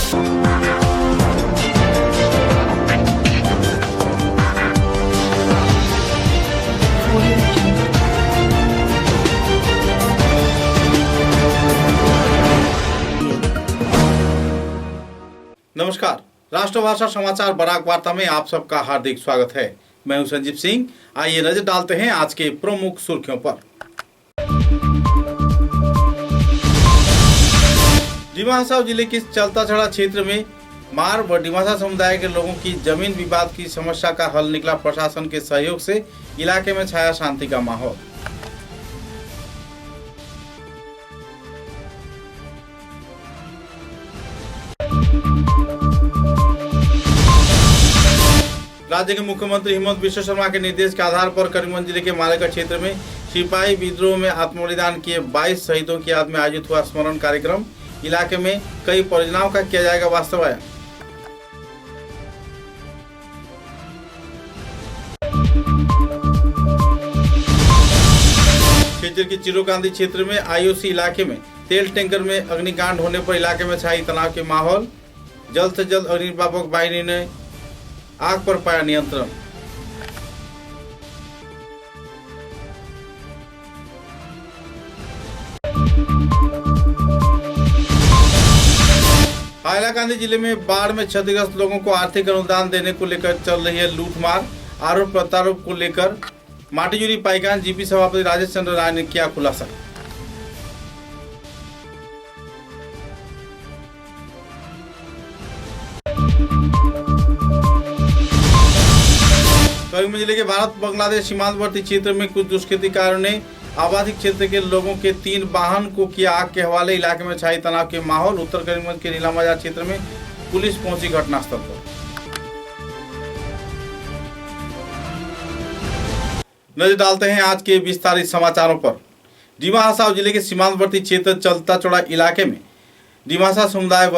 नमस्कार, राष्ट्रभाषा समाचार बराक वार्ता में आप सबका हार्दिक स्वागत है। मैं हूं संजीव सिंह। आइए नजर डालते हैं आज के प्रमुख सुर्खियों पर। डिमासा जिले के चलता-चढ़ा क्षेत्र में मार व डिमासा समुदाय के लोगों की जमीन विवाद की समस्या का हल निकला। प्रशासन के सहयोग से इलाके में छाया शांति का माहौल। राज्य के मुख्यमंत्री हेमंत बिश्व शर्मा के निर्देश के आधार पर करीमगंज जिले के मालेगढ़ क्षेत्र में सिपाही विद्रोह में आत्मबलिदान किए 22 शहीदों की याद में आयोजित हुआ स्मरण कार्यक्रम। इलाके में कई परियोजनाओं का किया जाएगा वास्तवायन। क्षेत्र के चिरोकांदी क्षेत्र में आईओसी इलाके में तेल टैंकर में अग्निकांड होने पर इलाके में छाई तनाव के माहौल। जल्द से जल्द अग्निनिर्वापक बाहिनी ने आग पर पाया नियंत्रण। हाइलाकांदी जिले में बाढ़ में क्षतिग्रस्त लोगों को आर्थिक अनुदान देने को लेकर चल रही है लूटमार। आरोप प्रत्यारोप को लेकर माटीजुरी पाईकान जीपी सभापति राजेश चंद्र राय ने किया खुलासा। करीमगंज जिले के भारत बांग्लादेश सीमांतवर्ती क्षेत्र में कुछ दुष्कृतिकारियों ने आबादी क्षेत्र के लोगों के 3 वाहन को किया आग के हवाले। इलाके में छाई तनाव के माहौल। उत्तर करीमगंज के नीला बाजार क्षेत्र में पुलिस पहुंची घटनास्थल पर। नजर डालते हैं आज के विस्तारित समाचारों पर। डिमासा जिले के सीमांतवर्ती क्षेत्र चलता-चढ़ा इलाके में डिमासा समुदाय व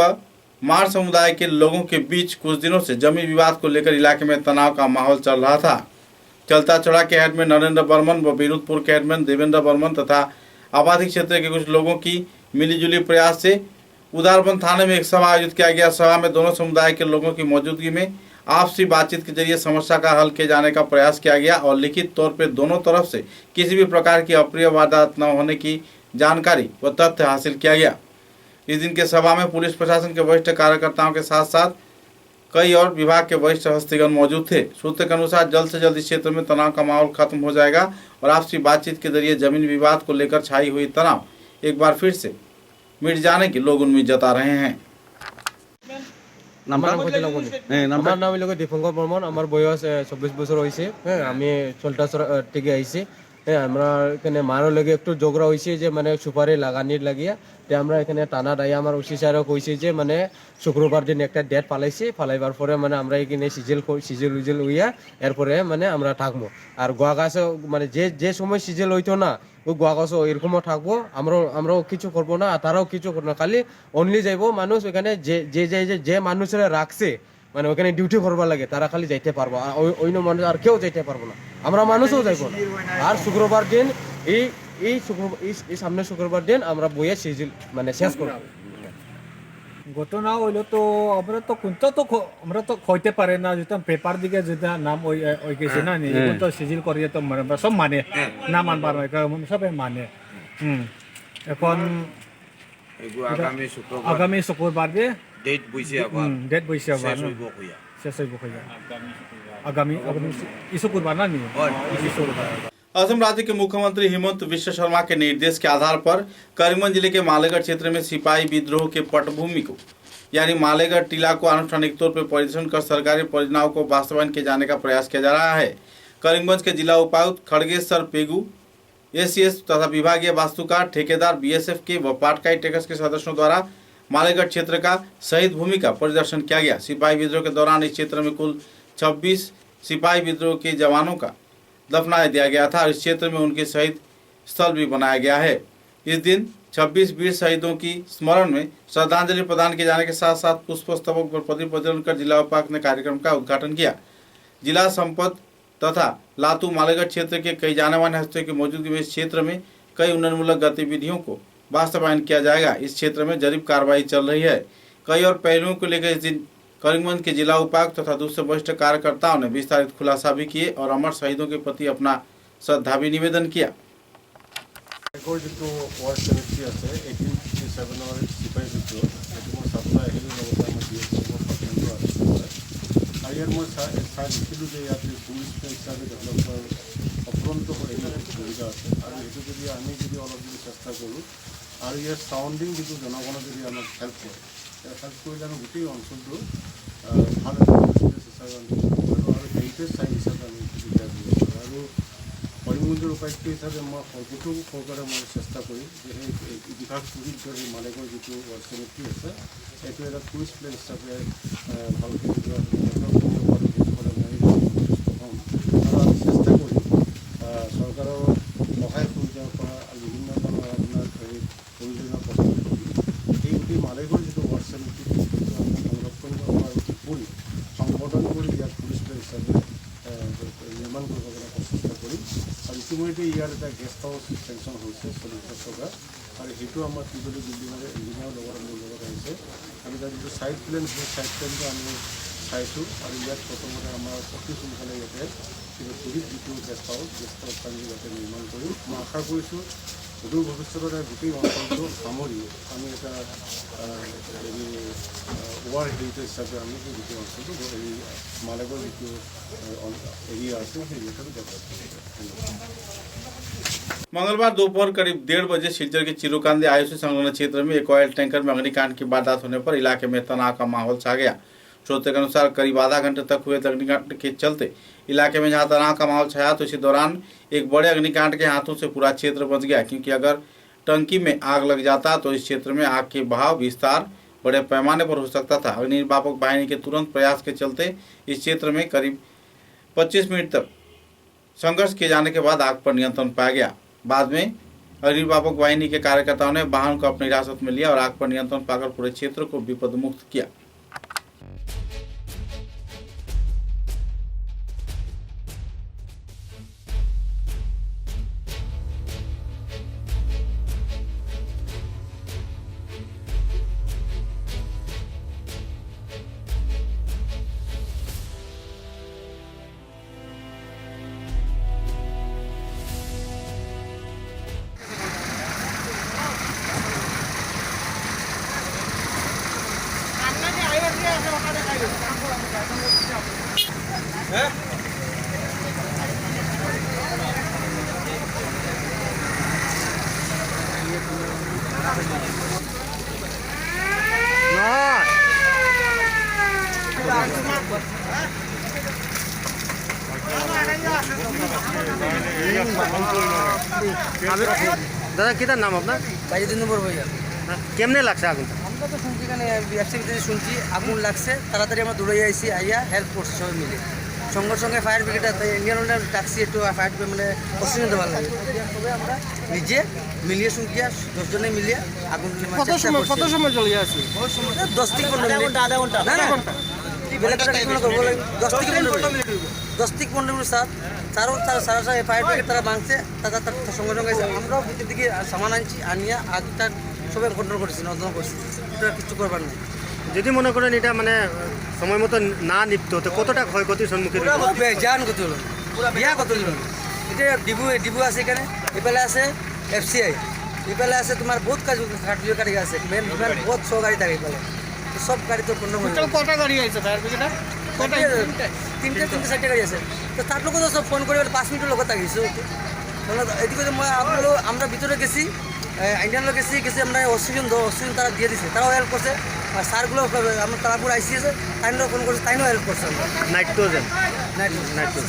मार समुदाय के लोगों के बीच कुछ दिनों से जमीन विवाद को लेकर इलाके में तनाव का माहौल चल रहा था। चलता-चढ़ा के हेडमैन नरेंद्र बर्मन व विरुद्धपुर के हेडमैन देवेंद्र बर्मन तथा आबादी क्षेत्र के कुछ लोगों की मिलीजुली प्रयास से उदारबंद थाने में एक सभा आयोजित किया गया। सभा में दोनों समुदाय के लोगों की मौजूदगी में आपसी बातचीत के जरिए समस्या का हल किए जाने का प्रयास किया गया और लिखित तौर पर दोनों तरफ से किसी भी प्रकार की अप्रिय वारदात न होने की जानकारी व तथ्य हासिल किया गया। इस दिन के सभा में पुलिस प्रशासन के वरिष्ठ कार्यकर्ताओं के साथ साथ कई और विभाग के वरिष्ठ हस्तीगण मौजूद थे। सूत्र के अनुसार जल्द से जल्द इस क्षेत्र में तनाव का माहौल खत्म हो जाएगा और आपसी बातचीत के जरिए जमीन विवाद को लेकर छाई हुई तनाव एक बार फिर से मिट जाने की लोग उम्मीद जता रहे हैं। আমার নাম হলো দীপঙ্কর বর্মন। আমার বয়স 24 বছর হয়েছে। হ্যাঁ, আমি চলটা থেকে আইছি। হ্যাঁ, আমরা এখানে মারও লগে একটু ঝগড়া হয়েছে যে মানে সুপারি লাগানির লাগিয়া তে আমরা এখানে টানা দাই আমার ওসি স্যারও কইছে যে মানে শুক্রবার দিন একটা ডেট ফালাইছি। ফালাইবার পরে মানে আমরা এখানে সিজেল হইয়া এরপরে মানে আমরা থাকবো। আর গোয়া গাছও মানে যে সময় সিজেল হইতো না ওই গোয়া গাছও এরকমও থাকবো। আমরাও কিছু করবো না, তারাও কিছু করবো না। খালি অনলি যাইবো মানুষ ওখানে যে মানুষেরা রাখছে মানে ওখানে ডিউটি করবার লাগে তারা খালি যাইতে পারবো। অন্য মানুষ আর কেউ যাইতে পারবো না, আমরা মানুষও যাইবো না। আর শুক্রবার দিন এই সামনে শুক্রবার দিন আমরা বইয়ে সিজিল মানে শেষ করবো। ঘটনা হইলো তো আমরা তো কোনটা তো আমরা তো হইতে পারে না, যেটা পেপার দিকে যেটা নাম ওই গেছে না এখন তো সিজিল করিয়ে তো সব মানে না মানবার সবে মানে এখন আগামী শুক্রবার দিয়ে ডেট বইছে আবার শেষ হইব আগামী শুক্রবার না নিয়ে असम राज्य के मुख्यमंत्री हेमंत बिश्व शर्मा के निर्देश के आधार पर करीमगंज जिले के मालेगढ़ क्षेत्र में सिपाही विद्रोह के पटभूमि को यानी मालेगढ़ टीला को आनुष्ठानिक तौर पर परिदर्शन कर सरकारी परियोजनाओं को वास्तवायन किए जाने का प्रयास किया जा रहा है। करीमगंज के जिला उपायुक्त खड़गेश्वर पेगू, एसीएस तथा विभागीय वास्तुकार, ठेकेदार, बीएसएफ के व पाटकाई टेकस के सदस्यों द्वारा मालेगढ़ क्षेत्र का शहीद भूमि का परिदर्शन किया गया। सिपाही विद्रोह के दौरान इस क्षेत्र में कुल 26 सिपाही विद्रोह के जवानों का दफना दिया गया था और इस क्षेत्र में उनके शहीद स्थल भी बनाया गया है। इस दिन 26 वीर शहीदों की स्मरण में श्रद्धांजलि प्रदान किए जाने के साथ साथ पुष्प स्तबक पर प्रदीप प्रज्वलन कर जिला उपायुक्त ने कार्यक्रम का उद्घाटन किया। जिला संपत तथा लातू मालेगढ़ क्षेत्र के कई जाने माने हस्तियों की मौजूदगी में इस क्षेत्र में कई उन्नयनमूलक गतिविधियों को वास्तवायन किया जाएगा। इस क्षेत्र में जरीब कार्रवाई चल रही है। कई और पहलुओं को लेकर इस दिन करीमगंज के जिला उपायुक्त तथा दूसरे वरिष्ठ कार्यकर्ताओं ने विस्तारित खुलासा भी किए और अमर शहीदों के प्रति अपना श्रद्धा भी निवेदन किया। আগৰ যিটো ৱাৰ চেমিট্ৰি আছে 1857 চিপাহী বিদ্ৰোহ সেইটো মই চাবলৈ আহিলোঁ লগতে আমাৰ ডি এছ এফৰ পাৰ্টমেণ্টো আহিছিলে আৰু ইয়াত মই চাই দেখিলোঁ যে ইয়াত টুৰিষ্ট প্লেচ হিচাপে ডেভেলপ কৰাৰ অফুৰন্ত সুবিধা আছে আৰু সেইটো যদি আমি অলপ চেষ্টা কৰোঁ আৰু ইয়াৰ চাউণ্ডিং যিটো জনগণে যদি আমাক হেল্প কৰে হেল্প কৰিলে আমি গোটেই অঞ্চলটো ভাল এটা টুৰিষ্ট প্লেচ হিচাপে আৰু হেৰিটেজ চাইট হিচাপে আমি সুবিধা দিব পাৰোঁ আৰু করিমগঞ্জের উপায়ুক্ত হিসাবে মই গোটেই সহকারে মই চেষ্টা কৰিম যে সেই ইতিহাস টুৰিষ্টৰ সেই মালিকৰ যিটো ৱাৰ চেমিট্ৰি আছে সেইটো এটা টুৰিষ্ট প্লেচ হিচাপে ভালকৈ আৰু আমি চেষ্টা কৰিম চৰকাৰৰ সহায় সুবিধাৰ পৰা বিভিন্ন ধৰণৰ আপোনাৰ হেৰি প্ৰয়োজনীয় প্ৰস্তুত কৰি এই গোটেই মালিকৰ যিটো ৱাৰ চেমিট্ৰি সেইটো আমি সংৰক্ষণ কৰি সংবৰ্ধন কৰি ইয়াত টুৰিষ্ট প্লেচ হিচাপে নিৰ্মাণ কৰিব কাৰণে প্ৰচেষ্টা কৰিম আৰু ইতিমধ্যে ইয়াৰ এটা গেষ্ট হাউচ চেংচন হৈছে 40 লাখ টকা আৰু সেইটো আমাৰ ত্ৰিবেদী বিল্ডিঙৰ ইঞ্জিনিয়াৰৰ লগত মোৰ লগত আহিছে আমি তাৰ যিটো ছাইড প্লেন সেই ছাইড প্লেনটো আমি চাইছোঁ আৰু ইয়াত প্ৰথমতে আমাৰ অতি সোনকালে ইয়াতে টুৰিষ্ট যিটো গেষ্ট হাউচ আমি ইয়াতে নিৰ্মাণ কৰিম মই আশা কৰিছোঁ সুদূৰ ভৱিষ্যতত গোটেই অঞ্চলটো সামৰি আমি এটা হেৰি ৱাৰ হেৰিটেজ হিচাপে আমি সেই গোটেই অঞ্চলটো হেৰি মালিকৰ যিটো এৰিয়া আছে সেই এৰিয়াটো ডেভেলপ কৰিম। मंगलवार दोपहर करीब 1:30 बजे सिलचर के चिरुकांदी आयुषी संलग्न क्षेत्र में एक ऑयल टैंकर में अग्निकांड की वारदात होने पर इलाके में तनाव का माहौल छा गया। सूत्रों के अनुसार करीब आधा घंटे तक हुए अग्निकांड के चलते इलाके में जहां तनाव का माहौल छाया तो इसी दौरान एक बड़े अग्निकांड के हाथों से पूरा क्षेत्र बच गया, क्योंकि अगर टंकी में आग लग जाता तो इस क्षेत्र में आग के बहाव विस्तार बड़े पैमाने पर हो सकता था। अग्निनिर्वापक बाहिनी के तुरंत प्रयास के चलते इस क्षेत्र में करीब 25 मिनट तक संघर्ष किए जाने के बाद आग पर नियंत्रण पाया गया। बाद में अग्निनिर्वापक वाहिनी के कार्यकर्ताओं ने वाहन को अपनी हिरासत में लिया और आग पर नियंत्रण पाकर पूरे क्षेत्र को विपद मुक्त किया। দাদা কি তার নাম আপনার? বাইজুদ্দিন নম্বর ভাইয়া। কেমনে লাগছে আগুন? আমরা তো শুনছি এখানে অ্যাক্সিডেন্ট শুনছি আগুন লাগছে, তাড়াতাড়ি আমরা দৌড়ে আইসি আইয়া হেল্প করছি সবাই মিলে। সঙ্গে সঙ্গে fire brigade Indian water taxi একটু ফায়ার মানে অক্সিজেন দেওয়ার লাগে। তবে আমরা নিজে মিলিয়ে শুনকিয়া 10 জনে মিলিয়ে আগুন কত সময় চলে আসছে? 10 থেকে 15 মিনিট আধা ঘন্টা না না ঘন্টা বেলা কথা কি করব 10 থেকে 15 মিনিট 10 থেকে 15 মিনিট স্যার সারা ফায়ার ব্রিগেড তারা ভাঙছে, তার সঙ্গে সঙ্গে আমরাও ভিতর দিকে সামান আনছি আনিয়া আগটা সবাই কন্ট্রোল করছি, নজর করছি, এটা কিছু করবার নেই। যদি মনে করেন এটা মানে সময় মতো না নিপতো তো কতটা ক্ষয়ক্ষতির সম্মুখীন জান কত হলো বিয়া কত হলো। এটা ডিবু আছে এখানে, এপালে আছে এফসিআই, এপালে আছে তোমার বহুত কাজ খাটলিও গাড়ি আছে, বহুত সব গাড়ি থাকে এপালে, সব গাড়ি তো পণ্য কটা গাড়ি আছে ফায়ার ব্রিগেডের? তিনটে 4টে গাড়ি আছে। তো তার লোক তো সব ফোন করে 5 মিনিটের লোক থাকিছে। এদিকে আমরা ভিতরে গেছি, ইন্ডিয়ান লোক গেছি আমরা অক্সিজেন তারা দিয়ে দিছে, তারাও হেল্প করছে। আর স্যারগুলো আমরা তারাপুর আইসি আছে, তাইনও ফোন করছি, তাইনও হেল্প করছে। নাইট্রোজেন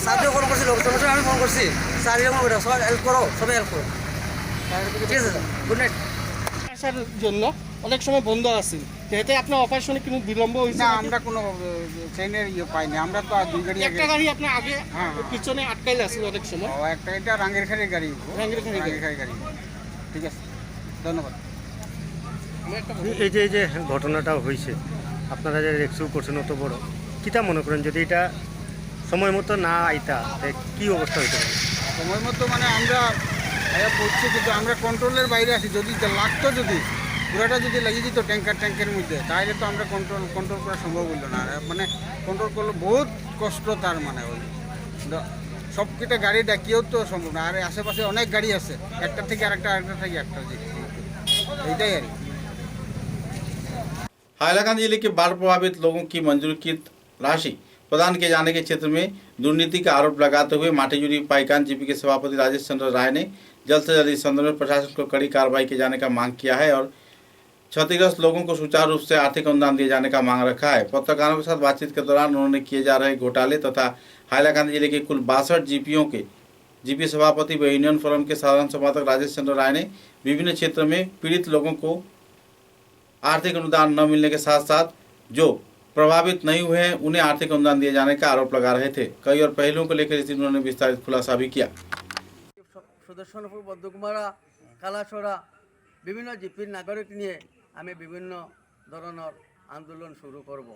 স্যারকেও ফোন করছি, সঙ্গে আমি ফোন করছি, স্যার এরকম সবাই হেল্প করো, সবাই হেল্প করো। ঠিক আছে স্যার, গুড নাইট। আসার জন্য অনেক সময় বন্ধ আছে, এতে আপনার অপারেশনে কোনো বিলম্ব হয়েছে? না, আমরা কোনো ট্রেনের পাইনি, আমরা তো আর দুই গাড়ি একটা গাড়ি আপনার আগে পিছনে আটকাইল আছে অনেক সময়। একটা এটা রাঙ্গেরখাড়ির গাড়ি, রাঙ্গেরখাড়ির গাড়ি। ঠিক আছে, ধন্যবাদ। এই যে ঘটনাটা হয়েছে আপনারা যে রেস্কিউ করছেন অত বড়, কিটা মনে করেন যদি এটা সময় মতো না আইতা কি অবস্থা হইতে পারে? সময় মতো মানে আমরা বলছি, কিন্তু আমরা কন্ট্রোলের বাইরে আছি। যদি লাগতো, যদি পুরাটা যদি লাগিয়ে দিত ট্যাঙ্কের মধ্যে তাহলে তো আমরা কন্ট্রোল করা সম্ভব হইল না। আর মানে কন্ট্রোল করলে বহুত কষ্ট তার মানে ওই সবকিটা গাড়ি ডাকিয়েও তো সম্ভব না। আর আশেপাশে অনেক গাড়ি আছে, একটা থেকে আরেকটা থেকে একটা, এইটাই আর কি। हाइलाकांदी जिले के बाढ़ प्रभावित लोगों की मंजूर की राशि प्रदान किए जाने के क्षेत्र में दुर्नीति का आरोप लगाते हुए माटीजुरी पाईकान जीपी के सभापति राजेश चंद्र राय ने जल्द से जल्द इस संदर्भ में प्रशासन को कड़ी कार्रवाई किए जाने का मांग किया है और क्षतिग्रस्त लोगों को सुचारू रूप से आर्थिक अनुदान दिए जाने का मांग रखा है। पत्रकारों के साथ बातचीत के दौरान उन्होंने किए जा रहे घोटाले तथा हाइलाकांदी जिले के कुल 62 जीपीओ के जीपी सभापति व यूनियन फोरम के साधारण संपादक राजेश चंद्र राय ने विभिन्न क्षेत्र में पीड़ित लोगों को आर्थिक अनुदान न मिलने के साथ साथ जो प्रभावित नहीं हुए हैं उन्हें आर्थिक अनुदान दिए जाने का आरोप लगा रहे थे। कई और पहलुओं को लेकर इस दिन उन्होंने विस्तारित खुलासा भी किया। সুদর্শনপুর বদ্ধকুমারা কালাছড়া বিভিন্ন জিপির নাগরিক নিয়ে আমি বিভিন্ন ধরনের আন্দোলন শুরু করব।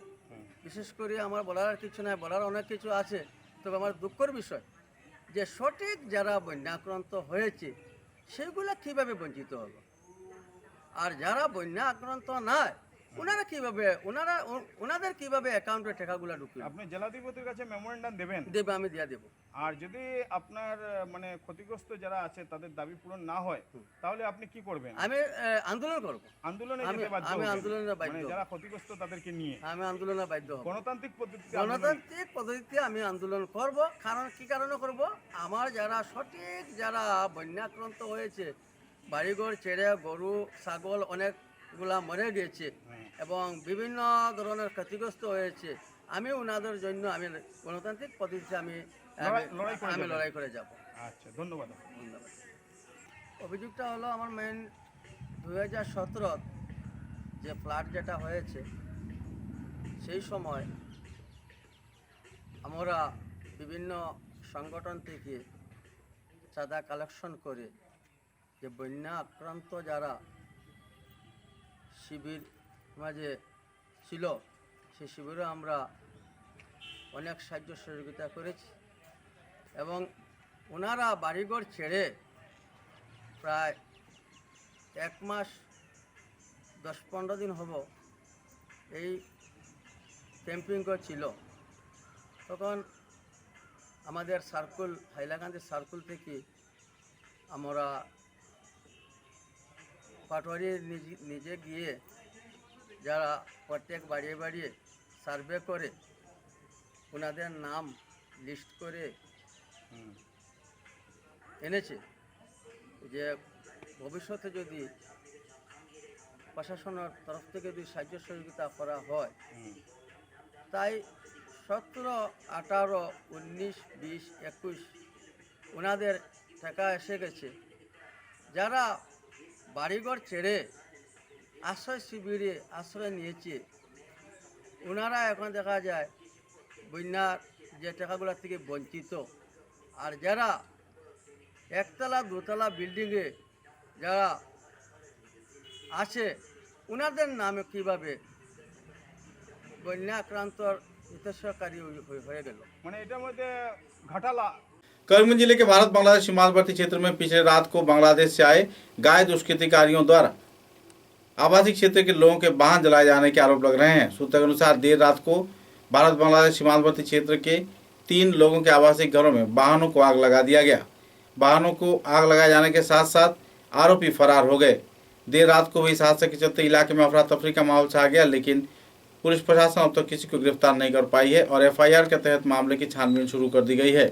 বিশেষ করে আমার বলার আর কিছু নাই, বলার অনেক কিছু আছে, তবে আমার দুঃখের বিষয় যে সঠিক যারা বন্যাক্রান্ত হয়েছে সেগুলো কীভাবে বঞ্চিত হলো, আর যারা বন্যা আক্রান্ত নয় ওনারা কীভাবে ওনাদের কীভাবে অ্যাকাউন্টে টাকাগুলো ঢুকলো। আপনি জেলাধিপতির কাছে মেমোরেন্ডাম দেবেন? দেবে, আমি দিয়ে দেবো। আর যদি আপনার মানে ক্ষতিগ্রস্ত যারা আছে তাদের দাবি পূরণ না হয় তাহলে আপনি কি করবেন? আমি আন্দোলন করব। আন্দোলনে আমি যেতে বাধ্য হবেন? আন্দোলনে বাধ্য মানে হব। যারা ক্ষতিগ্রস্ত তাদেরকে নিয়ে আমি আন্দোলনে বাধ্য হব। গণতান্ত্রিক পদ্ধতিতে গণতান্ত্রিক পদ্ধতিতে আমি আন্দোলন করব। কারণ কি কারণে করব, আমার যারা সঠিক যারা বন্যাক্রান্ত হয়েছে, বাড়িঘর ছেড়ে গরু ছাগল অনেকগুলা মরে গিয়েছে এবং বিভিন্ন ধরনের ক্ষতিগ্রস্ত হয়েছে, আমি ওনাদের জন্য আমি গণতান্ত্রিক পদ্ধতিতে আমি লড়াই করে যাব। আচ্ছা, ধন্যবাদ। ধন্যবাদ। অভিযোগটা হলো আমার মেন 2017 যে ফ্লাড যেটা হয়েছে সেই সময় আমরা বিভিন্ন সংগঠন থেকে চাঁদা কালেকশন করে যে বন্যা আক্রান্ত যারা শিবির মাঝে ছিল সেই শিবিরে আমরা অনেক সাহায্য সহযোগিতা করেছি এবং ওনারা বাড়িঘর ছেড়ে প্রায় 1 মাস 10-15 দিন হব এই ক্যাম্পিং ছিল। তখন আমাদের সার্কুল হাইলাকান্দি সার্কুল থেকে আমরা পাটোয়ারি নিজে গিয়ে যারা প্রত্যেক বাড়িয়ে বাড়িয়ে সার্ভে করে ওনাদের নাম লিস্ট করে এনেছে যে ভবিষ্যতে যদি প্রশাসনের তরফ থেকে যদি সাহায্য সহযোগিতা করা হয়, তাই 17, 18, 19, 20, 21 ওনাদের টাকা এসে গেছে। যারা বাড়িঘর ছেড়ে আশ্রয় শিবিরে আশ্রয় নিয়েছে ওনারা এখন দেখা যায় বন্যার যে টাকাগুলো থেকে বঞ্চিত। আর যারা একতলা দোতলা বিল্ডিংয়ে যারা আছে ওনাদের নামে কীভাবে বন্যা আক্রান্তর হিতৈষীকারী হয়ে গেল, মানে এটার মধ্যে ঘাটালা। करीमगंज जिले के भारत बांग्लादेश सीमांतवर्ती क्षेत्र में पिछले रात को बांग्लादेश से आए गाय दुष्कृतिकारियों द्वारा आबादी क्षेत्र के लोगों के वाहन जलाए जाने के आरोप लग रहे हैं। सूत्रों के अनुसार देर रात को भारत बांग्लादेश सीमांतवर्ती क्षेत्र के 3 लोगों के आवासीय घरों में वाहनों को आग लगा दिया गया। वाहनों को आग लगाए जाने के साथ साथ आरोपी फरार हो गए। देर रात को हुई इस हादसे के चलते इलाके में अफरा तफरी का माहौल छा गया, लेकिन पुलिस प्रशासन अब तक किसी को गिरफ्तार नहीं कर पाई है और FIR के तहत मामले की छानबीन शुरू कर दी गई है।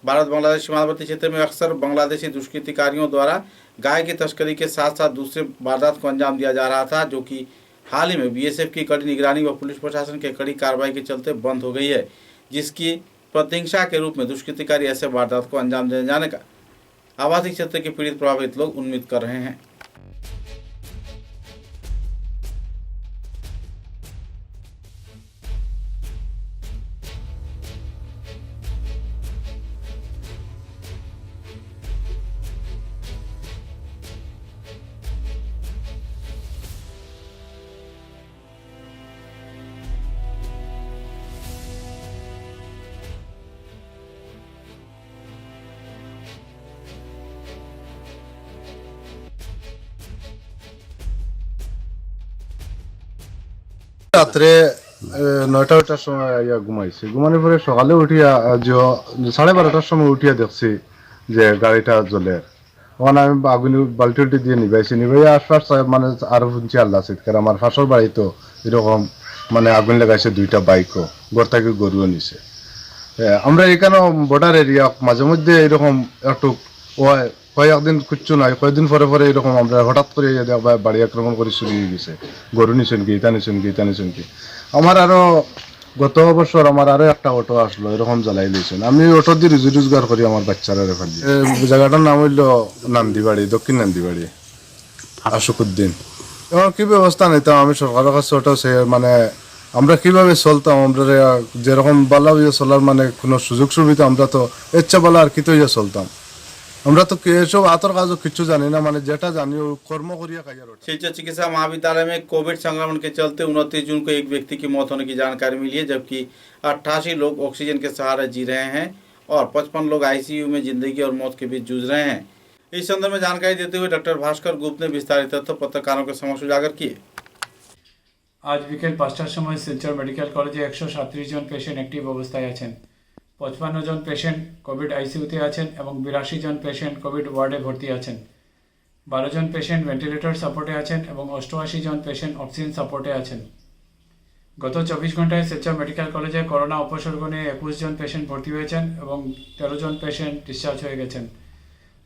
भारत बांग्लादेश सीमांतवर्ती क्षेत्र में अक्सर बांग्लादेशी दुष्कृतिकारियों द्वारा गाय की तस्करी के साथ साथ दूसरे वारदात को अंजाम दिया जा रहा था, जो कि हाल ही में BSF की कड़ी निगरानी व पुलिस प्रशासन के कड़ी कार्रवाई के चलते बंद हो गई है, जिसकी प्रतिहिंसा के रूप में दुष्कृतिकारी ऐसे वारदात को अंजाम दिए जाने का आबादी क्षेत्र के पीड़ित प्रभावित लोग उम्मीद कर रहे हैं। রাত্রে 9টার সময় আইয়া ঘুমাইছি, ঘুমানোর পরে সকালে উঠিয়া 12:30টার সময় উঠিয়া দেখছি যে গাড়িটা জ্বলে। ওখানে আমি আগুন বালতি উল্টি দিয়ে নিভাইয়া আশপাশ মানে আরো শুনছি আল্লাহ চিৎকার। আমার ফাঁসর বাড়ি তো এরকম মানে আগুন লাগাইছে 2টা বাইকও, ঘর থেকে গরুও নিছে। আমরা এখানে বর্ডার এরিয়া, মাঝে মধ্যে এরকম একটু কয়েকদিন কিচ্ছু নাই, কয়েকদিন পরে পরে এরকম আমরা হঠাৎ করে বাড়ি আক্রমণ করে শুরু হয়ে গেছে, গরু নিছেন কি, ইটা নিছেন কি। আমার আরো গত বছর আমার আরো একটা অটো আসলো, এরকম জ্বালাই দিয়েছেন। আমি অটো দিয়ে রুজি রোজগার করি আমার বাচ্চারা ফেলি। জায়গাটার নাম হইল নান্দিবাড়ি, দক্ষিণ নান্দিবাড়ি, আশুকুদ্দিন। এবং কি ব্যবস্থা নিতাম আমি সরকারের কাছে, ওটা সে মানে আমরা কিভাবে চলতাম, আমরা যেরকম বালা হইয়া চলার মানে কোনো সুযোগ সুবিধা আমরা তো ইচ্ছা বলা আর কি তো হইয়া চলতাম। আমরা তো এসব আতর কাজও কিছু জানি না, মানে যেটা জানি কর্ম করিয়া কাজার। शिवचर चिकित्सा महाविद्यालय में कोविड संक्रमण के चलते 29 जून को एक व्यक्ति की मौत होने की जानकारी मिली है, जबकि 88 लोग ऑक्सीजन के सहारे जी रहे हैं और 55 लोग आईसीयू में जिंदगी और मौत के बीच जूझ रहे हैं। इस संदर्भ में जानकारी देते हुए डॉक्टर भास्कर गुप्त ने विस्तारित तथ्य पत्रकारों के समक्ष उजागर किए। আজ বিকেল 5টার সময় শিলচর মেডিকেল কলেজে 137 জন পেশেন্ট অ্যাক্টিভ অবস্থায় আছেন। 55 জন পেশেন্ট কোভিড আইসিইউতে আছেন এবং 82 জন পেশেন্ট কোভিড ওয়ার্ডে ভর্তি আছেন। 12 জন পেশেন্ট ভেন্টিলেটর সাপোর্টে আছেন এবং 88 জন পেশেন্ট অক্সিজেন সাপোর্টে আছেন। গত 24 ঘন্টায় শিলচর মেডিকেল কলেজে করোনা উপসর্গ নিয়ে 21 জন পেশেন্ট ভর্তি হয়েছেন এবং 13 জন পেশেন্ট ডিসচার্জ হয়ে গেছেন।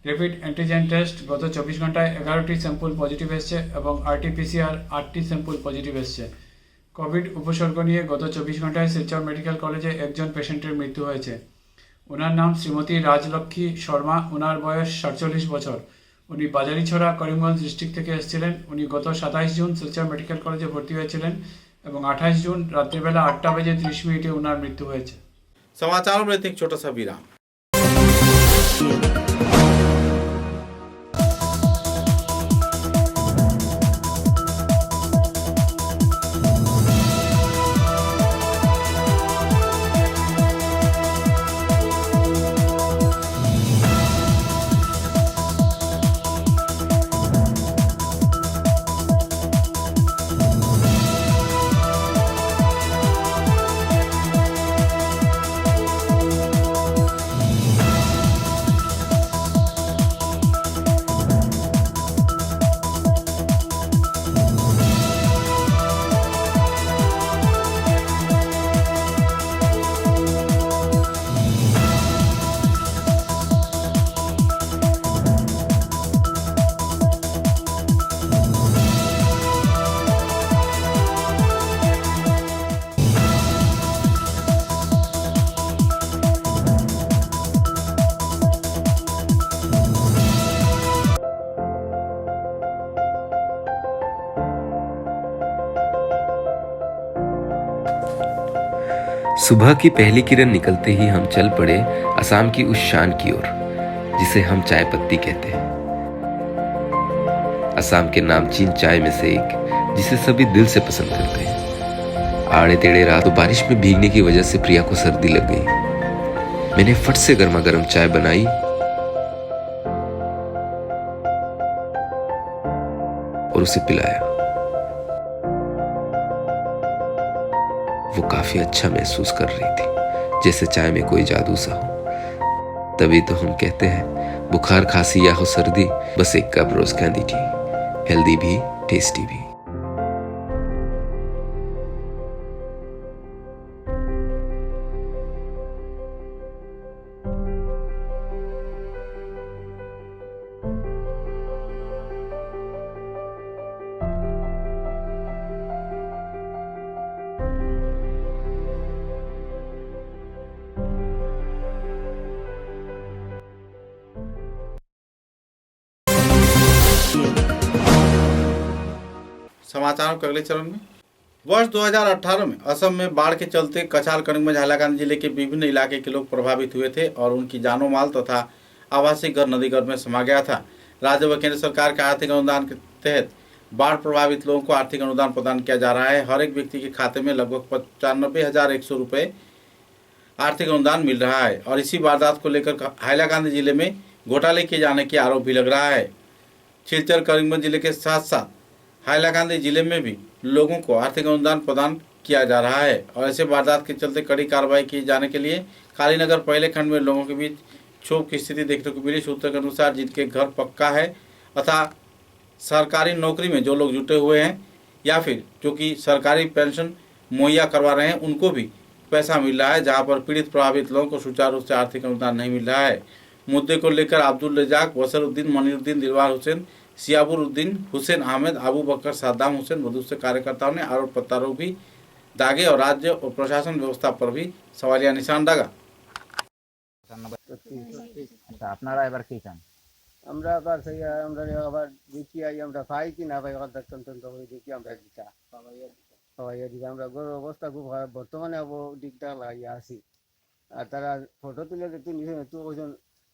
র্যাপিড অ্যান্টিজেন টেস্ট গত 24 ঘন্টায় 11টি স্যাম্পল পজিটিভ এসছে এবং আরটিপিসিআর 8টি স্যাম্পল পজিটিভ এসছে। কোভিড উপসর্গ নিয়ে গত 24 ঘন্টায় শিলচর মেডিকেল কলেজে একজন পেশেন্টের মৃত্যু হয়েছে। ওনার নাম শ্রীমতী রাজলক্ষ্মী শর্মা, ওনার বয়স 47 বছর। উনি বাজারিছড়া করিমগঞ্জ ডিস্ট্রিক্ট থেকে এসেছিলেন। উনি গত 27 জুন শিলচর মেডিকেল কলেজে ভর্তি হয়েছিলেন এবং 28 জুন রাত্রিবেলা 8:30 ওনার মৃত্যু হয়েছে। समाचारों में एक छोटा सा विराम। सुबह की पहली किरण निकलते ही हम चल पड़े असम की उस शान की ओर जिसे हम चाय पत्ती कहते हैं। असम के नामचीन चाय में से एक जिसे सभी दिल से पसंद करते हैं। आड़े टेढ़े रात और बारिश में भीगने की वजह से प्रिया को सर्दी लग गई। मैंने फट से गर्मा गर्म चाय बनाई और उसे पिलाया। वो काफी अच्छा महसूस कर रही थी, जैसे चाय में कोई जादू सा हो। तभी तो हम कहते हैं बुखार खांसी या हो सर्दी, बस एक कप रोज कैंडी टी, हेल्दी भी टेस्टी भी। समाचारों के अगले चरण में वर्ष 2018 में असम में बाढ़ के चलते कछार करीमगंज हाइलाकांडी जिले के विभिन्न इलाके के लोग प्रभावित हुए थे और उनकी जानो माल तथा आवासीय घर नदी गर्भ में समा गया था। राज्य व केंद्र सरकार के आर्थिक अनुदान के तहत बाढ़ प्रभावित लोगों को आर्थिक अनुदान प्रदान किया जा रहा है। हर एक व्यक्ति के खाते में लगभग 95,100 रुपये आर्थिक अनुदान मिल रहा है और इसी वारदात को लेकर हाइलाकांडी जिले में घोटाले किए जाने के आरोप भी लग रहा है। सिलचर करीमगंज जिले के साथ साथ हाइलाकांदी जिले में भी लोगों को आर्थिक अनुदान प्रदान किया जा रहा है और ऐसे वारदात के चलते कड़ी कार्रवाई किए जाने के लिए कालीनगर पहले खंड में लोगों के बीच क्षोभ की स्थिति देखने को मिली। सूत्रों के अनुसार जिनके घर पक्का है तथा सरकारी नौकरी में जो लोग जुटे हुए हैं या फिर जो कि सरकारी पेंशन मुहैया करवा रहे हैं उनको भी पैसा मिल रहा है, जहां पर पीड़ित प्रभावित लोगों को सुचारू रूप से आर्थिक अनुदान नहीं मिल रहा है। मुद्दे को लेकर अब्दुल रजाक, वसरुद्दीन, मनीरुद्दीन, दिलवार हुसैन, सियाबुरुद्दीन, हुसैन अहमद, अबू बकर, सद्दाम हुसैन, बहुत से कार्यकर्ताओं ने आरोप प्रत्यारोप भी दागे और राज्य और प्रशासन व्यवस्था पर भी सवालिया निशान दागा। আপনারা এবার কি চান? আমরা আবার সেই আমরা আবার দেখি আমরা পাই কি না পাই কথা তদন্ত করে দেখি আমরা দিতা সবাই দিকে আমরা গরুর অবস্থা খুব খারাপ বর্তমানে দিকটা লাগিয়ে আছি। আর তারা ফটো তুলে তুই নিছে তুই ওজন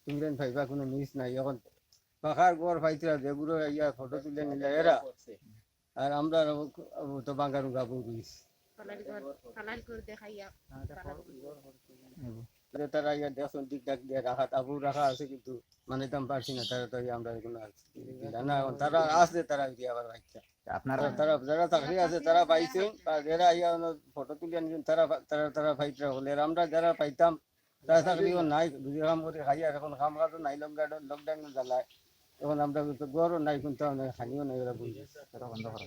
তুমি ভাইবা কোনো মিস নাই এখন পাখার গড় পাইছিলা যেগুলো ইয়া ফটো তুলে নিলে এরা আর আমরা তো বাঙ্গারু গাবু দিস তারা ইয়া দেখুন দিক ডাক দিয়ে রাখা তাবু রাখা আছে কিন্তু মানে দাম পারছি না তারা তো আমরা এগুলো না তারা আছে তারা দিয়ে আবার বাচ্চা আপনারা তারা যারা চাকরি আছে তারা পাইছে আর যারা ইয়া ফটো তুলে নিয়েছেন তারা তারা তারা ফাইটরা হলে আমরা যারা পাইতাম তারা চাকরিও নাই দুই কাম করে খাই আর এখন কাম কাজও নাই লকডাউন জ্বালায় এখন আমরা গরও নাই কিন্তু খানিও নাই ওরা বুঝি বন্ধ করা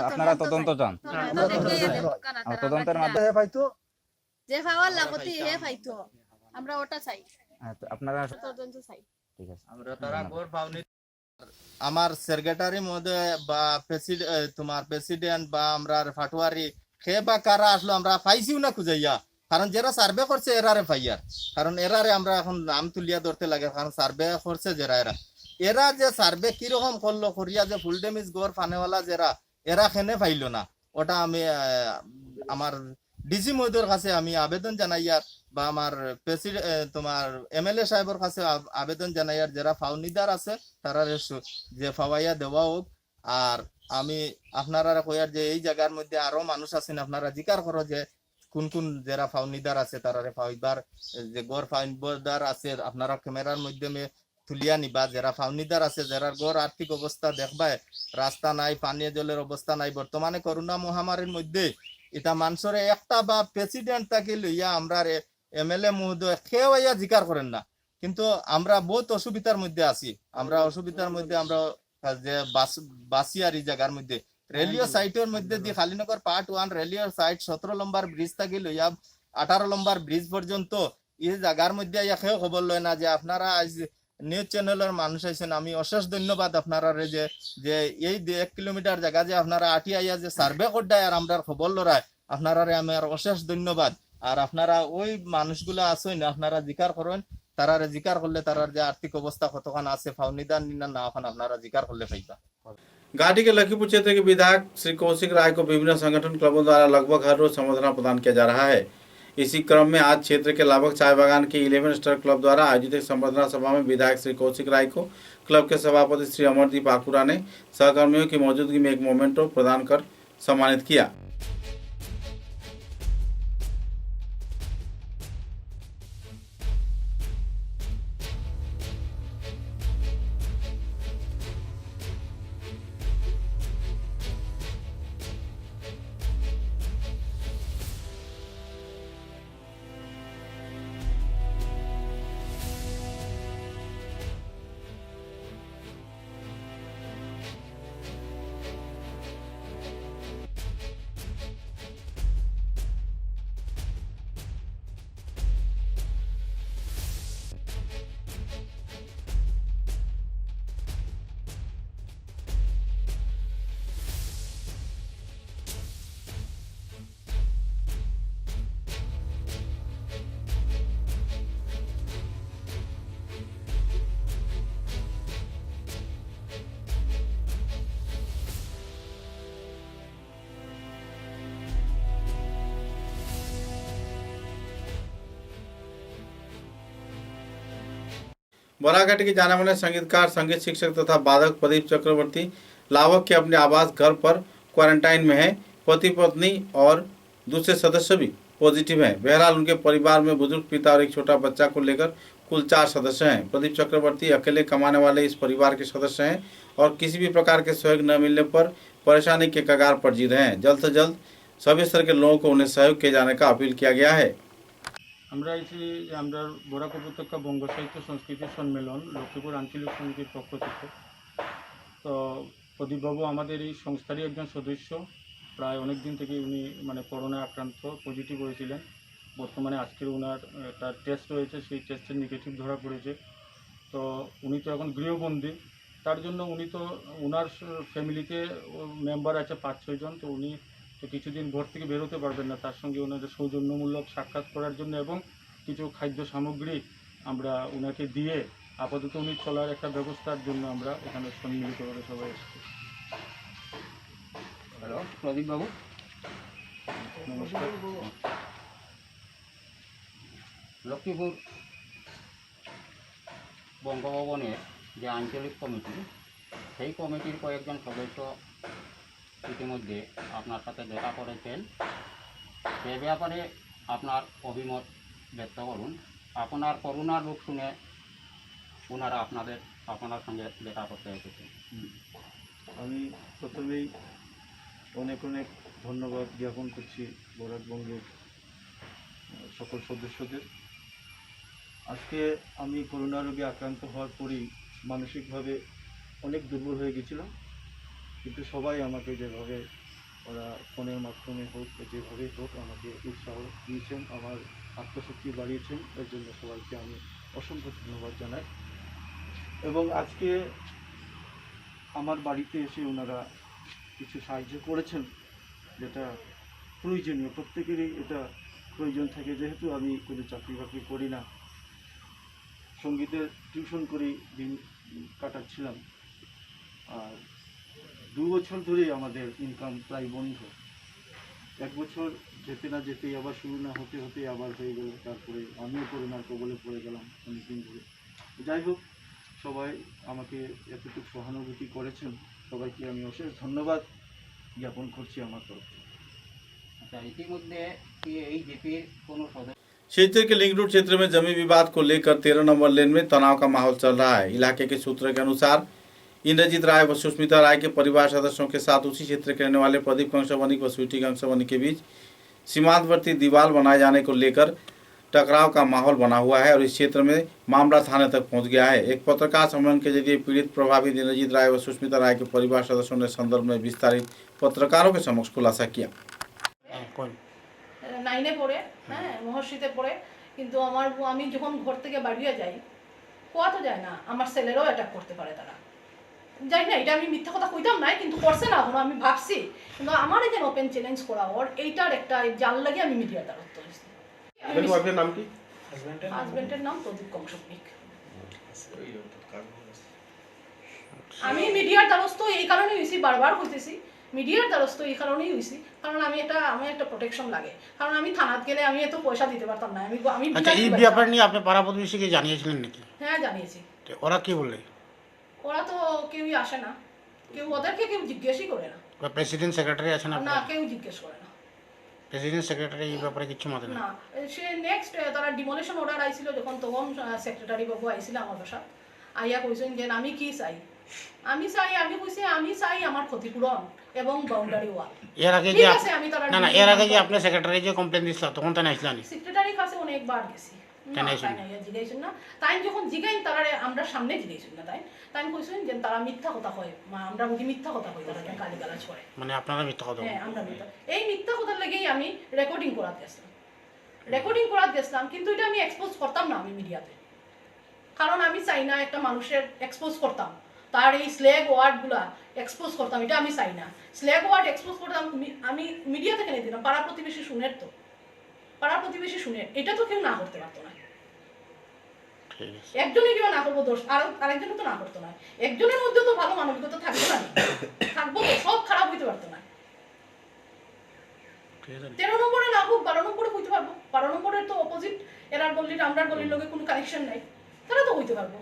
আপনারা তদন্ত চান তদন্তের মাধ্যমে পাইতো যে পাওয়ার লাগতি হে পাইতো আমরা ওটা চাই আপনারা তদন্ত চাই ঠিক আছে আমরা তারা গর পাওনি আমার সেক্রেটারি মহোদয় বা তোমার প্রেসিডেন্ট বা আমরা ফাটোয়ারি খে বা কারা আসলো আমরা পাইছিও না খুঁজাইয়া কারণ যারা সার্ভে করছে এরারে পাইয়ার কারণ এরারে আমরা এখন নাম তুলিয়া ধরতে লাগে কারণ সার্ভে করছে যারা এরা যে সার্ভে কিরকম করলো করিয়া যে ফুল ড্যামেজ গড় ফানেওয়ালা যারা এরা খেনে পাইল না ওটা আমি আমার ডিসি মহোদয়ের কাছে আমি আবেদন জানাইয়ার বা আমার তোমার এমএলএ সাহেবের কাছে আবেদন জানাইয়ার যারা ফাউনিদার আছে তারা যে ফাওয়াইয়া দেওয়া হোক। আর আমি আপনারা কয়ার যে এই জায়গার মধ্যে আরো মানুষ আছেন আপনারা জিকার করো যে কোন কোন যারা ফাউনিদার আছে তারা ফাইবার যে গড় ফাউনিদার আছে আপনারা ক্যামেরার মাধ্যমে তুলিয়া নিবা যারা ফাউনিদার আছে যারা গড় আর্থিক অবস্থা দেখবায় রাস্তা নাই পানীয় জলের অবস্থা নাই বর্তমানে করোনা মহামারীর মধ্যে এটা মানুষের একটা বা প্রেসিডেন্ট তাকে লইয়া আমরা এমএলএ মহোদয় কেউ ইয়া জিকার করেন না কিন্তু আমরা বহুত অসুবিধার মধ্যে আছি আমরা অসুবিধার মধ্যে আমরা যে বাসিয়ার এই জায়গার মধ্যে রেলিও সাইটের মধ্যে দিয়ে খালিনগর পার্ট 1 রেলিও সাইট 17 নম্বর ব্রিজ থেকে লইয়া 18 নম্বর ব্রিজ পর্যন্ত এই জায়গার মধ্যে ইয়া কেউ খবর লয় না যে আপনারা আজ নিউজ চ্যানেলের মানুষ আছেন আমি অশেষ ধন্যবাদ আপনারা যে এই 1 কিলোমিটার জায়গা যে আপনারা আটিয়া যে সার্ভে করডায় আর আমরা খবর লড়ায় আপনারা আমার অশেষ ধন্যবাদ। আর আপনারা ওই মানুষগুলো আছেন আপনারা জিকার করেন তারা জিকার করলে তারার যে আর্থিক অবস্থা কতখান আছে ফাউনিদার না এখন আপনারা জিকার করলে পাইবা। घाटी के लखीपुर क्षेत्र के विधायक श्री कौशिक राय को विभिन्न संगठन क्लबों द्वारा लगभग हर रोज संबर्धना प्रदान किया जा रहा है। इसी क्रम में आज क्षेत्र के लाभक चाय बागान के 11 स्टार क्लब द्वारा आयोजित एक संबर्धना सभा में विधायक श्री कौशिक राय को क्लब के सभापति श्री अमरदीप आकुरा ने सहकर्मियों की मौजूदगी में एक मोमेंटो प्रदान कर सम्मानित किया। बोराघाटी के जाने माने संगीतकार, संगीत शिक्षक तथा वादक प्रदीप चक्रवर्ती लाभक के अपने आवास घर पर क्वारंटाइन में है। पति पत्नी और दूसरे सदस्य भी पॉजिटिव हैं। बहरहाल उनके परिवार में बुजुर्ग पिता और एक छोटा बच्चा को लेकर कुल 4 सदस्य हैं। प्रदीप चक्रवर्ती अकेले कमाने वाले इस परिवार के सदस्य हैं और किसी भी प्रकार के सहयोग न मिलने पर परेशानी के कगार पर जी रहे हैं। जल्द से जल्द सभी स्तर के लोगों को उन्हें सहयोग किए जाने का अपील किया गया है। আমরা এসে যে আমরা বরাক উপত্যকা বঙ্গ সাহিত্য সংস্কৃতি সম্মেলন লক্ষ্মীপুর আঞ্চলিক সমিতির পক্ষ থেকে, তো প্রদীপবাবু আমাদের এই সংস্থারই একজন সদস্য। প্রায় অনেক দিন থেকে উনি মানে করোনায় আক্রান্ত, পজিটিভ হয়েছিলেন। বর্তমানে আজকের ওনার একটা টেস্ট হয়েছে, সেই টেস্টের নেগেটিভ ধরা পড়েছে। তো উনি তো এখন গৃহবন্দী, তার জন্য উনি তো ওনার ফ্যামিলিতে মেম্বার আছে 5-6 জন। তো উনি তো কিছুদিন ঘর থেকে বেরোতে পারবেন না, তার সঙ্গে ওনাদের সৌজন্যমূলক সাক্ষাৎ করার জন্য এবং কিছু খাদ্য সামগ্রী আমরা ওনাকে দিয়ে আপাতত উনি চলার একটা ব্যবস্থার জন্য আমরা এখানে সম্মিলিত করে সবাই এসেছি। হ্যালো প্রদীপ বাবু, নমস্কার। লক্ষ্মীপুর বঙ্গভবনের যে আঞ্চলিক কমিটি, সেই কমিটির কয়েকজন সদস্য ইতিমধ্যে আপনার সাথে দেখা করেছেন। সে ব্যাপারে আপনার অভিমত ব্যক্ত করুন। আপনার করোনার রোগ শুনে ওনারা আপনার সঙ্গে দেখা করতে এসেছেন। আমি প্রথমেই অনেক অনেক ধন্যবাদ জ্ঞাপন করছি বরাকবঙ্গের সকল সদস্যদের। আজকে আমি করোনা রোগে আক্রান্ত হওয়ার পরেই মানসিকভাবে অনেক দুর্বল হয়ে গেছিলাম, কিন্তু সবাই আমাকে যেভাবে ওরা ফোনের মাধ্যমে হোক যেভাবে হোক আমাকে উৎসাহ দিয়েছেন, আমার আত্মশক্তি বাড়িয়েছেন, এর জন্য সবাইকে আমি অসংখ্য ধন্যবাদ জানাই। এবং আজকে আমার বাড়িতে এসে ওনারা কিছু সাহায্য করেছেন, যেটা প্রয়োজনীয়, প্রত্যেকেরই এটা প্রয়োজন থাকে। যেহেতু আমি কোনো চাকরি বাকরি করি না, সঙ্গীতের টিউশন করে দিন কাটাচ্ছিলাম, আর 2 বছর ধরেই আমাদের ইনকাম প্রায় বন্ধ। 1 বছর যেতে না যেতেই আবার শুরু না হতে হতে আবার হয়ে গেল, তারপরে আমিও করোনার কবলে পড়ে গেলাম অনেকদিন ধরে। যাই হোক, সবাই আমাকে এতটুকু সহানুভূতি করেছেন, সবাইকে আমি অশেষ ধন্যবাদ জ্ঞাপন করছি আমার তরফ থেকে। আচ্ছা, ইতিমধ্যে কি এই জিপির কোনো সদস্য क्षेत्र के लिंक रोड क्षेत्र में जमीन विवाद को लेकर 13 नंबर लेन में तनाव का माहौल चल रहा है। इलाके के सूत्रों के अनुसार इंद्रजीत राय व सुष्मिता राय के परिवार सदस्यों के साथ उसी क्षेत्र के रहने वाले प्रदीप कंसवानी व स्वीटी कंसवानी के बीच सीमांतवर्ती दीवार बनाए जाने को लेकर टकराव का माहौल बना हुआ है और इस क्षेत्र में मामला थाने तक पहुंच गया है। एक पत्रकार सम्मेलन के जरिए पीड़ित प्रभावित इंद्रजीत राय व सुष्मिता राय के परिवार सदस्यों ने संदर्भ में विस्तारित पत्रकारों के समक्ष खुलासा किया। নাইনে পড়ে, হ্যাঁ মহর্ষিতে পড়ে, কিন্তু আমি যখন ঘর থেকে বাড়িয়ে যাই, কোয়া তো যায় না, আমার ছেলেরও অ্যাটাক করতে পারে তারা। জানি না, এটা আমি মিথ্যা কথা কইতাম নাই, কিন্তু করছে না এখনো, আমি ভাবছি। কিন্তু আমার এই যে ওপেন চ্যালেঞ্জ করা ওর এইটার একটা জাল লাগে আমি মিডিয়ার দ্বারত্ব হয়েছি। নাম কি? হাজবেন্ডের নাম প্রদীপ কংসবনিক। আমি মিডিয়ার দ্বারস্থ এই কারণে হয়েছি, বারবার কইতেছি মিডিয়ার দ্বারস্থ এই কারণেই হয়েছি, কারণ আমার একটা প্রোটেকশন লাগে। কারণ আমি থানাত গেলে আমি এত পয়সা দিতে পারতাম না। আমি আচ্ছা, এই ব্যাপার নিয়ে আপনি পাড়া প্রতিবেশীকে জানিয়েছিলেন নাকি? হ্যাঁ জানিয়েছি। ওরা কি বললে? ওরা তো কেউই আসে না, ওদেরকে কেউ জিজ্ঞেসই করে না। প্রেসিডেন্ট সেক্রেটারি আছেন না, কেউ জিজ্ঞেস করে না। প্রেসিডেন্ট সেক্রেটারি এই ব্যাপারে কিছু মত না। সে নেক্সট তারা ডিমোলিশন অর্ডার আইছিল যখন, তখন সেক্রেটারি বাবু আইছিল আমার বাসা, আইয়া কইছেন যে আমি কি চাই। আমি কইছি আমি চাই আমার ক্ষতিপূরণ এবং বাউন্ডারি ওয়াল। এর আগে যে এর আগে যে আপনি সেক্রেটারি যে কমপ্লেইন দিছিল তখন তো নাইছিলেন? সেক্রেটারির কাছে অনেকবার গেছি, জিগাইছেন না। তাই যখন জিগাইন তারা আমরা সামনে জিগাইছেন না, তাই কইছেন যে তারা মিথ্যা কথা কয়, আমরা বুঝি মিথ্যা কথা কই, তারা গালিগালাজ করে। মানে আপনারা মিথ্যা কথা? হ্যাঁ, আমরা মিথ্যা। এই মিথ্যা কথার লাগেই আমি রেকর্ডিং করাতে গেছিলাম, কিন্তু এটা আমি এক্সপোজ করতাম না আমি মিডিয়াতে, কারণ আমি চাই না একটা মানুষের এক্সপোজ করতাম, তার এই স্ল্যাগ ওয়ার্ডগুলা এক্সপোজ করতাম, এটা আমি চাই না। স্ল্যাগ ওয়ার্ড এক্সপোজ করতাম আমি মিডিয়া থেকে নিয়ে দিলাম, পাড়া প্রতিবেশী শুনে, এটা তো কেউ না করতে পারতো না। একজনে কেউ না করবো দোষ, আরেকজনে তো না করতো না। একজনের মধ্যে তো ভালো মানবিকতা থাকবে না, থাকবো তো, সব খারাপ হইতে পারতো না। 13 নম্বরে না হোক 12 নম্বরে হইতে পারবো, 12 নম্বরের তো অপোজিট এরার গল্লির আমরার গল্লির লগে কোনো কানেকশন নাই, তারা তো হইতে পারবো।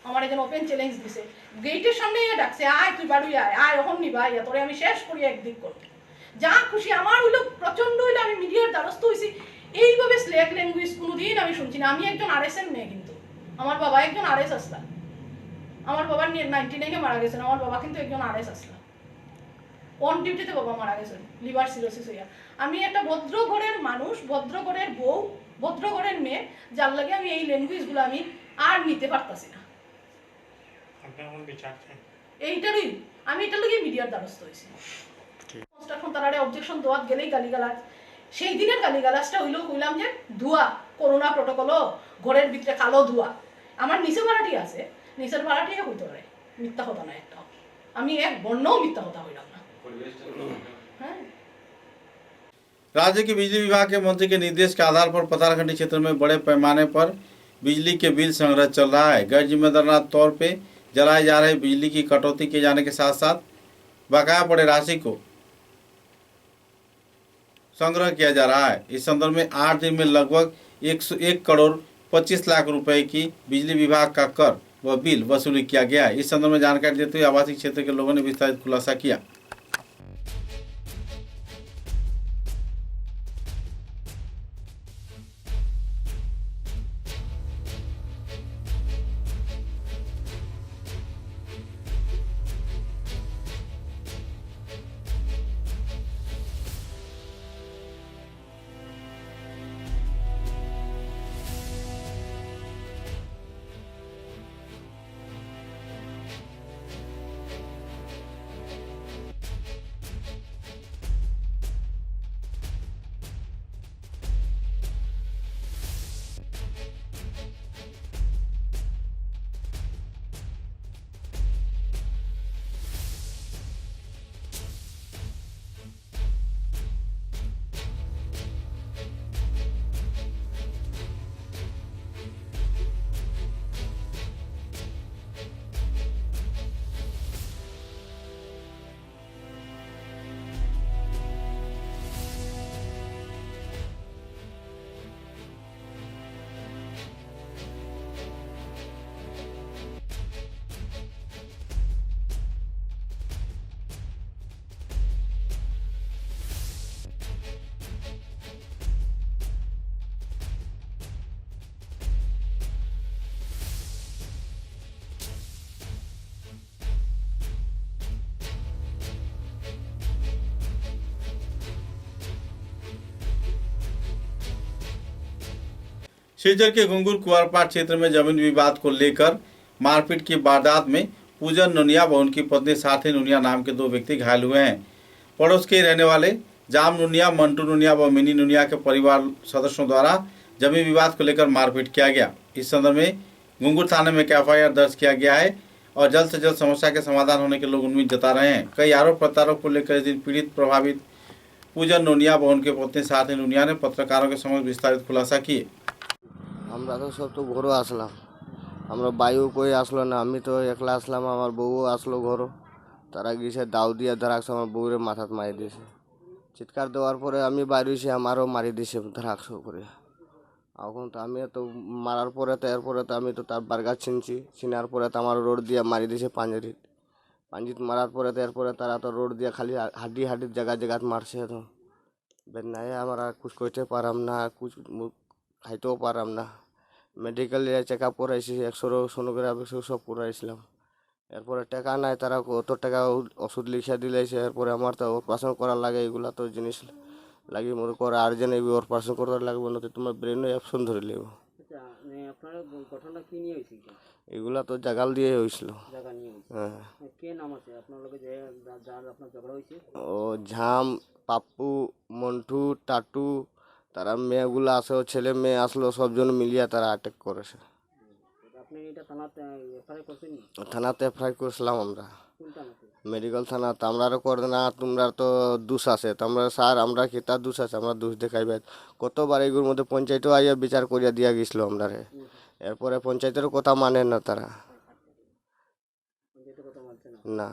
আমার একজন ওপেন চ্যালেঞ্জ দিছে, গেটের সামনে ডাকছে, আয় তুই বাড়ি আয় ওখান নিবা, তোরে আমি শেষ করি একদিক করবো, যা খুশি। আমার হইলো প্রচন্ড হইলো, আমি মিডিয়ার দ্বারস্থ হয়েছি। এইভাবে স্ল্যাগ ল্যাঙ্গুয়েজ কোনোদিন আমি শুনছি না। আমি একজন RSM মেয়ে, কিন্তু আমার বাবা একজন আরএস আসলা, আমার বাবা 99-এ মারা গেছেন, আমার বাবা কিন্তু একজন আরএস আসলা, অন ডিউটিতে বাবা মারা গেছেন লিভার সিরোসিস হইয়া। আমি একটা ভদ্র ঘরের মানুষ, ভদ্র ঘরের বউ, ভদ্র ঘরের মেয়ে, যার লাগে আমি এই ল্যাঙ্গুয়েজগুলো আমি আর নিতে পারতাছি না। এইটারই আমি এটার লাগে মিডিয়ার দ্বারস্থ হয়েছি। কনস্ট্রাকশন তারারে অবজেকশন দেওয়াত গেলেই গালিগালাজ, সেই দিনের গালিগালাজটা হইলাম যে ধোয়া, করোনা প্রটোকলও ঘরের ভিতরে কালো ধোয়া। আমার নিচে ভাড়াটি আছে, নিচের ভাড়াটিও হইতে পারে, মিথ্যা কথা না একটাও, আমি এক বর্ণও মিথ্যা কথা হইলাম না। हाँ। राज्य के बिजली विभाग के मंत्री के निर्देश के आधार पर पतालखंडी क्षेत्र में बड़े पैमाने पर बिजली के बिल संग्रह चल रहा है। गैर जिम्मेदाराना तौर पे जलाए जा रहे बिजली की कटौती किए जाने के साथ साथ बकाया पड़े राशि को संग्रह किया जा रहा है। इस संदर्भ में 8 दिन में लगभग 101 करोड़ 25 लाख रुपए की बिजली विभाग का कर व बिल वसूली किया गया है। इस संदर्भ में जानकारी देते हुए आवासीय क्षेत्र के लोगों ने विस्तारित खुलासा किया। सिलचर के घुंगुर कुंवरपाट क्षेत्र में जमीन विवाद को लेकर मारपीट की वारदात में पूजन नुनिया व उनकी पत्नी साथी नुनिया नाम के 2 व्यक्ति घायल हुए हैं। पड़ोस के रहने वाले जाम नुनिया, मंटू नुनिया व मिनी नुनिया के परिवार सदस्यों द्वारा जमीन विवाद को लेकर मारपीट किया गया। इस संदर्भ में घुंगुर थाने में FIR दर्ज किया गया है और जल्द से जल्द समस्या के समाधान होने के लोग उम्मीद जता रहे हैं। कई आरोप प्रत्यारोप को लेकर इस दिन पीड़ित प्रभावित पूजन नुनिया व उनके पत्नी साथी नुनिया ने पत्रकारों के समक्ष विस्तारित खुलासा किए। আমরা তো সব তো ঘরও আসলাম, আমরা বাইও কই আসলো না, আমি তো একলা আসলাম, আমার বউও আসলো ঘরও, তারা গিয়েছে দাও দিয়ে ধরাকছে, আমার বউরে মাথাত মারি দিয়েছে, চিৎকার দেওয়ার পরে আমি বাইরেছি, আমারও মারি দিয়েছে ধরাকছ করে। এখন তো আমি তো মারার পরে তো এরপরে তো আমি তো তার বার্গা চিনার পরে তো আমার রোড দিয়ে মারি দিয়েছে পাঞ্জিত মারার পরে তো এরপরে তারা তো রোড দিয়ে খালি হাড্ডির জায়গা মারছে, তো বেদনায় আমরা কুছ করতে পারাম না, কুছ খাইতেও পারাম না। মেডিকেল চেক আপ করাইছি, এক্সরে সোনোগ্রাফি সব করাইছিলাম, এরপরে টাকা নাই, তারা কত টাকা ওষুধ লিখে দিলেছে, এরপরে আমার তো অপারেশন করার লাগে, এগুলা তো জিনিস লাগি মনে করে আর যেন অপারেশন করতে লাগবে না, তো তোমার ব্রেনে অপশন ধরে নেব। এগুলা তো জাগাল দিয়ে হয়েছিল। হ্যাঁ, ও ঝাম, পাপ্পু, মন্টু, টাটু, তারা মেয়েগুলো আসে, ছেলে মেয়ে আসলো, সবজন মিলিয়ে তারা অ্যাটাক করেছে। থানাতে FIR করেছিলাম আমরা, মেডিকেল থানা। তো আমরা করে না, তোমরা তো দোষ আছে, তোমরা স্যার আমরা কি তার দোষ আছে, আমরা দোষ দেখাইবে। কতবার এগুলোর মধ্যে পঞ্চায়েতও আইয়া বিচার করিয়া দিয়া গেছিল আমরা, এরপরে পঞ্চায়েতেরও কথা মানে না তারা, না।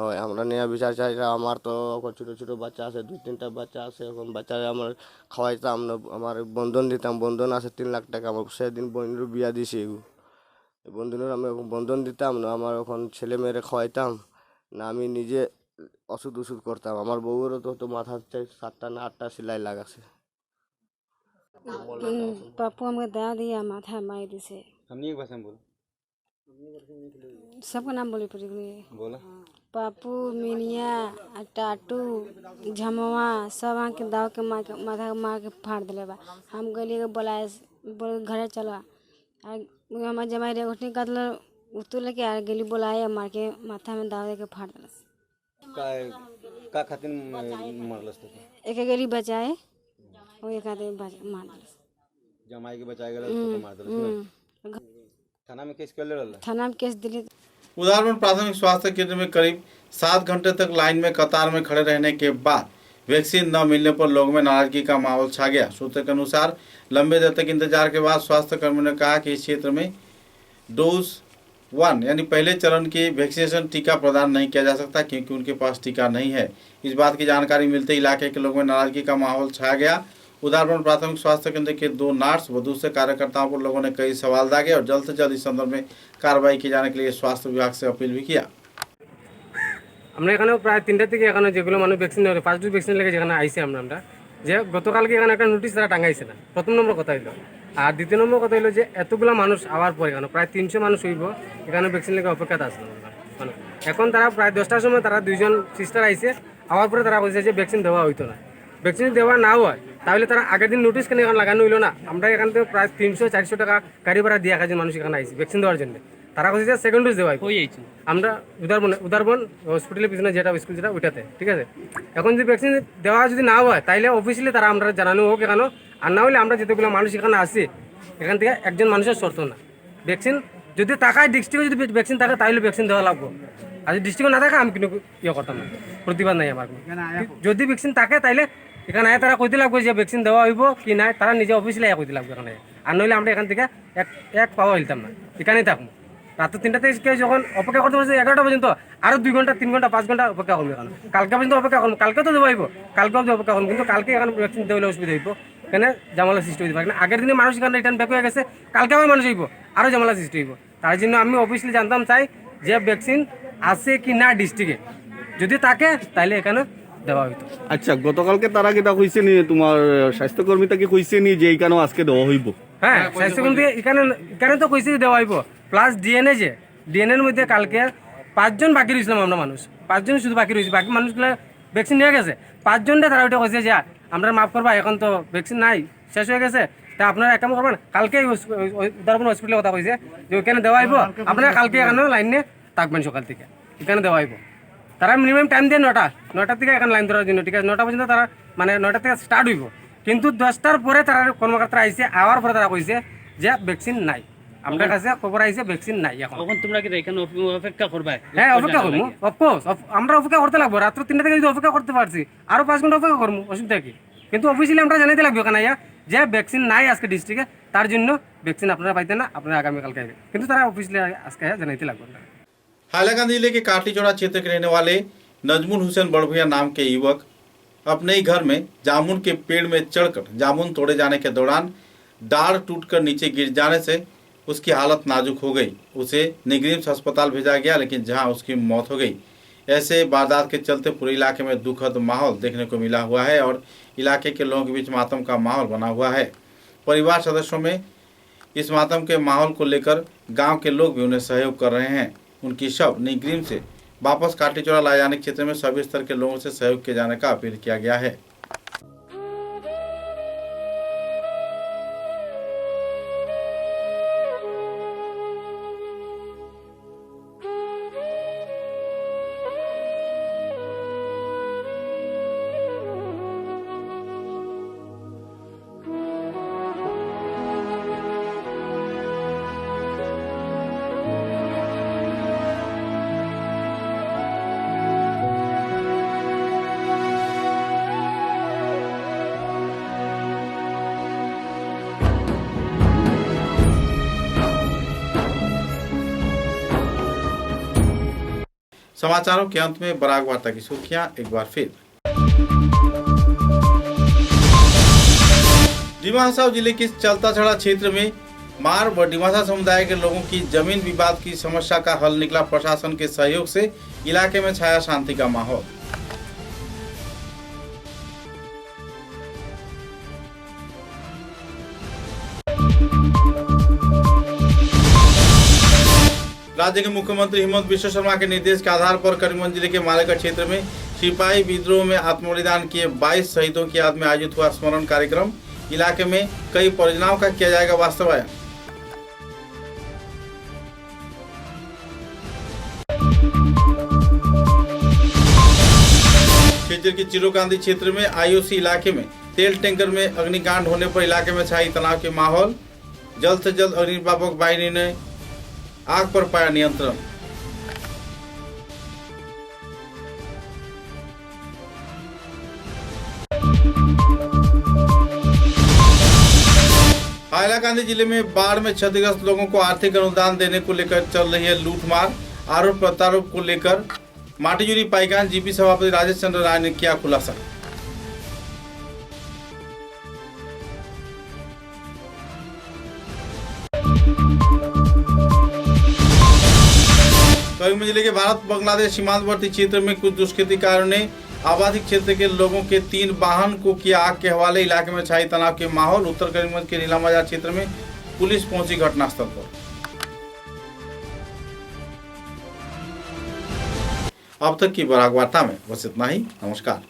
ওই আমরা নিয়ে বিচার চাই। আমার তো ছোটো ছোটো বাচ্চা আছে, 2-3টা বাচ্চা আছে, এখন বাচ্চা আমার খাওয়াইতাম না, আমার বন্ধন দিতাম, বন্ধন আছে 3 লাখ টাকা, আমার সেদিন বোনের বিয়া দিছি, বন্ধনের আমি বন্ধন দিতাম না, আমার এখন ছেলে মেয়েরে খাওয়াইতাম না, আমি নিজে ওষুধ করতাম। আমার বউয়েরও তো মাথা 7টা না 8টা সেলাই লাগাছে। पप्पू हमके दया दिया माथा माई दी से हमने एक भाषा में बोल सबका नाम बोले पड़ी बोला पप्पू मिनिया टाटू झमवा सब आके दाव के माथा मार के फाड़ दिले बा। हम गली के बोलाए बोल घरे चलो हमारे जमाई रे घुटनी काटल उतु लेके आ गली बोलाए मार के माथा में दाव दे के फाड़ दिलस। का खातिर मरलस तो एक गली बचाए वो एक आदमी मार दिलस। जमाई के बचाए गेल तो मार दिलस। थाना में केस कर ले रहल थाना में केस दिली। उदाहरण प्राथमिक स्वास्थ्य केंद्र में करीब 7 घंटे तक लाइन में कतार में खड़े रहने के बाद वैक्सीन न मिलने पर लोगों में नाराजगी का माहौल छा गया। सूत्र के अनुसार लंबे देर तक इंतजार के बाद स्वास्थ्य कर्मियों ने कहा कि इस क्षेत्र में डोज 1 यानी पहले चरण की वैक्सीनेशन टीका प्रदान नहीं किया जा सकता क्योंकि उनके पास टीका नहीं है। इस बात की जानकारी मिलते इलाके के लोगों में नाराजगी का माहौल छाया गया। उदाहरण प्राथमिक स्वास्थ्य केंद्र के 2 नर्स व दूसरे कार्यकर्ताओं पर लोगों ने कई सवाल दागे और जल्द से जल्द इस संदर्भ में कार्रवाई की जाने के लिए स्वास्थ्य विभाग से अपील भी किया। আমরা এখানে প্রায় 3টা থেকে এখানে যেগুলো মানুষ ভ্যাকসিন নেবে ফার্স্ট ডোজ ভ্যাকসিন লেগে যেখানে আইসি আমরা যে গতকালকে এখানে একটা নোটিশ তারা টাঙ্গাইছে না। প্রথম নম্বর কথা হইলো আর দ্বিতীয় নম্বর কথা হইলো যে এতগুলো মানুষ আওয়ার পরে এখানে প্রায় 300 মানুষ হইব এখানে ভ্যাকসিন লেগে অপেক্ষাতে আসলো মানে এখন তারা প্রায় 10টার সময় তারা 2 জন সিস্টার আইছে আওয়ার পরে তারা কইছে যে ভ্যাকসিন দেওয়া হইতো না। ভ্যাকসিন দেওয়া না হয় তাহলে তারা আগের দিন নোটিশ কেন এখানে লাগানো হইলো না। আমরা এখান থেকে প্রায় 300-400 টাকা গাড়ি ভাড়া দিয়ে কাজে মানুষ এখানে আইছি ভ্যাকসিন দেওয়ার জন্য। তারা কইছে যে সেকেন্ড ডোজ দেওয়া হয়েছে আমরা উদারবন হসপিটালের পিছনে যেটা স্কুল যেটা ওইটাতে ঠিক আছে। এখন যদি ভ্যাকসিন দেওয়া যদি না হয় তাহলে অফিসিয়ালি তারা আমরা জানানো হোক এখানে আর না হলে আমরা যেতেগুলো মানুষ এখানে আসি এখান থেকে একজন মানুষের শর্ত না ভ্যাকসিন যদি টাকায় ডিস্ট্রিক্টে যদি ভ্যাকসিন থাকে তাহলে ভ্যাকসিন দেওয়া লাগবে আর যদি ডিস্ট্রিক্টে না থাকে আমি কিন্তু করতাম না প্রতিবাদ নাই আমার। যদি ভ্যাকসিন থাকে তাহলে এখানে তারা কইতে লাগবে যে ভ্যাকসিন দেওয়া হইব কি না তারা নিজে অফিসিয়ালি কইতে লাগবে এখানে আর নইলে আমরা এখান থেকে এক পাওয়া হইতাম না এখানেই থাকবো। রাত 3টা থেকে যখন অপেক্ষা করতে পারছি 11টা পর্যন্ত আরো 2 ঘন্টা 3 ঘন্টা 5 ঘন্টা অপেক্ষা করবো এখানে কালকে পর্যন্ত অপেক্ষা করবো কালকে তো দেবো কালকে অবধি অপেক্ষা করবো কিন্তু কালকে এখানে ভ্যাকসিন দেওয়া অসুবিধা হইব এখানে জামালা সৃষ্টি হইতে পারে আগের দিনে মানুষ এখানে রিটার্ন ব্যাক হয়ে গেছে কালকে আবার মানুষ হইব আরও জামালা সৃষ্টি হইব। তার জন্য আমি অফিসিয়ালি জানতাম চাই যে ভ্যাকসিন আছে কি না ডিস্ট্রিক্টে যদি থাকে তাহলে এখানে দেওয়া হইতো। আচ্ছা গতকালকে তারা কিটা কইছে নি তোমার স্বাস্থ্যকর্মীটা কি কইছে নি যে এইখানেও আজকে দেওয়া হইব? হ্যাঁ স্বাস্থ্যকর্মী এখানে তো কইছে দেওয়া হইব প্লাস ডিএনএ যে ডিএনএর মধ্যে কালকে 5 জন বাকি রয়েছিলাম আমরা মানুষ 5 জন শুধু বাকি রয়েছে বাকি মানুষগুলো ভ্যাকসিন নিয়ে গেছে 5 জনটা তারা ওইটা কইছে যে আমরা মাফ করবা এখন তো ভ্যাকসিন নাই শেষ হয়ে গেছে তা আপনারা এক কাম করবেন কালকে উদারবন হসপিটালের কথা কইছে যে ওইখানে দেওয়া হইব আপনারা কালকে এখানে লাইনে থাকবেন সকাল থেকে এখানে দেওয়া হইব। তারা মিনিমাম টাইম দিয়ে 9টা থেকে এখানে লাইন ধরার জন্য ঠিক আছে 9টা পর্যন্ত তারা মানে 9টা থেকে স্টার্ট হইব কিন্তু 10টার পরে তারা কর্মকর্তারা আইছে আওয়ার পরে তারা কইছে যে ভ্যাকসিন নাই আমরা কাছে খবর আইছে ভ্যাকসিন নাই এখন তোমরা কি এখানে অপেক্ষা করবে? হ্যাঁ অপেক্ষা করবো অফকোর্স আমরা অপেক্ষা করতে লাগবো রাত্র 3টা থেকে যদি অপেক্ষা করতে পারছি আরো 5 ঘন্টা অপেক্ষা করবো অসুবিধা কি কিন্তু অফিসিয়ালি আমরা জানাইতে লাগবে এখানে যে ভ্যাকসিন নাই আজকে ডিস্ট্রিক্টে তার জন্য ভ্যাকসিন আপনারা পাইতেন না আপনারা আগামীকালকে আইবেন কিন্তু তারা অফিসিয়ালি আজকে জানাইতে লাগবে। हाईलाकंद जिले के काटीचोड़ा क्षेत्र के रहने वाले नजमुल हुसैन बड़भैया नाम के युवक अपने ही घर में जामुन के पेड़ में चढ़कर जामुन तोड़े जाने के दौरान डाढ़ टूटकर नीचे गिर जाने से उसकी हालत नाजुक हो गई। उसे निगरिम्स अस्पताल भेजा गया लेकिन जहां उसकी मौत हो गई। ऐसे वारदात के चलते पूरे इलाके में दुखद माहौल देखने को मिला हुआ है और इलाके के लोगों के बीच मातम का माहौल बना हुआ है। परिवार सदस्यों में इस मातम के माहौल को लेकर गाँव के लोग भी उन्हें सहयोग कर रहे हैं। उनकी शव निगरिम से वापस काटीचोड़ा लाए जाने के क्षेत्र में सभी स्तर के लोगों से सहयोग किए जाने का अपील किया गया है। समाचारों के अंत में बराक वार्ता की सुर्खियां एक बार फिर। डिमासा जिले के चलता छड़ा क्षेत्र में मार व डिमासा समुदाय के लोगों की जमीन विवाद की समस्या का हल निकला। प्रशासन के सहयोग से इलाके में छाया शांति का माहौल। राज्य के मुख्यमंत्री हेमंत बिश्व शर्मा के निर्देश के आधार पर करीमगंज जिले के मालेगढ़ क्षेत्र में सिपाही विद्रोह में आत्मबलिदान किए 22 शहीदों की याद में आयोजित हुआ स्मरण कार्यक्रम। इलाके में कई परियोजनाओं का किया जाएगा वास्तवायन। क्षेत्र के चिरोकांदी क्षेत्र में आईओसी इलाके में तेल टैंकर में अग्निकांड होने पर इलाके में छाई तनाव के माहौल। जल्द से जल्द अग्निनिर्वापक बाहिनी ने आग पर पाया नियंत्रण। हाइलाकांदी जिले में बाढ़ में क्षतिग्रस्त लोगों को आर्थिक अनुदान देने को लेकर चल रही है लूटमार। आरोप प्रत्यारोप को लेकर माटीजुरी पाईकान जीपी सभापति राजेश चंद्र राय ने किया खुलासा। करीमगंज जिले के भारत बांग्लादेश सीमांतवर्ती क्षेत्र में कुछ दुष्कृतिकारियों ने आबादी क्षेत्र के लोगों के 3 वाहन को किया आग के हवाले। इलाके में छाई तनाव के माहौल। उत्तर करीमगंज के नीला बाजार क्षेत्र में पुलिस पहुंची घटनास्थल पर। अब तक की बराक वार्ता में बस इतना ही। नमस्कार।